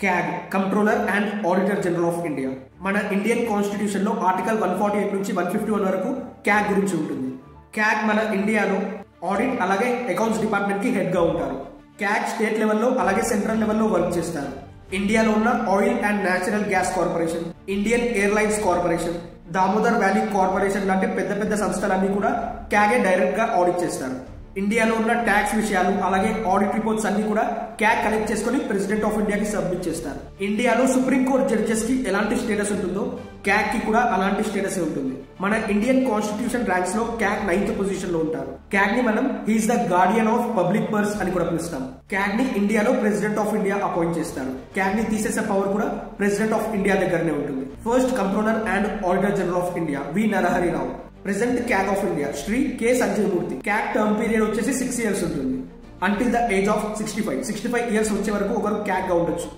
CAG controller and auditor general of India. మన Indian constitution లో article 148 నుంచి 151 వరకు క్యాగ్ గురించి ఉంటుంది. క్యాగ్ మన ఇండియాలో ఆడిట్ అలాగే అకౌంట్స్ డిపార్ట్మెంట్ కి హెడ్ గా ఉంటారు. క్యాగ్ స్టేట్ లెవెల్లో అలాగే సెంట్రల్ లెవెల్లో వర్క్ చేస్తారు. ఇండియాలో ఉన్న oil and natural gas corporation, Indian airlines corporation, Damodar valley corporation లాంటి పెద్ద పెద్ద సంస్థలన్నీ కూడా క్యాగే డైరెక్ట్ గా ఆడిట్ చేస్తారు. ఇండియాలో ఉన్న ట్యాక్స్ విషయాలు అలాగే ఆడిట్ రిపోర్ట్స్ అన్ని కూడా క్యాగ్ కలెక్ట్ చేసుకుని ప్రెసిడెంట్ ఆఫ్ ఇండియాకి సబ్మిట్ చేస్తారు. ఇండియాలో సుప్రీం కోర్ట్ జడ్జెస్ కి ఎలాంటి స్టేటస్ ఉంటుందో క్యాగ్ కి కూడా అలాంటి స్టేటస్ ఉంటుంది. మన ఇండియన్ కాన్స్టిట్యూషన్ ర్యాంక్స్ లో క్యాగ్ 9th పొజిషన్ లో ఉంటారు. క్యాగ్ ని మనం he's the guardian of public purse అని కూడా పిలుస్తాం. క్యాగ్ ని ఇండియాలో ప్రెసిడెంట్ ఆఫ్ ఇండియా అపాయింట్ చేస్తారు. క్యాగ్ ని తీసేసే పవర్ కూడా ప్రెసిడెంట్ ఆఫ్ ఇండియా దగ్గరనే ఉంటుంది. First controller and auditor general of India V Narahari Rao. Present CAG of India Shri K Sanjay Murthy. CAG term period వచ్చేసి 6 years ఉంటుంది. Until the age of 65 years వచ్చే వరకు ఒకరు క్యాగ్ గా ఉండొచ్చు.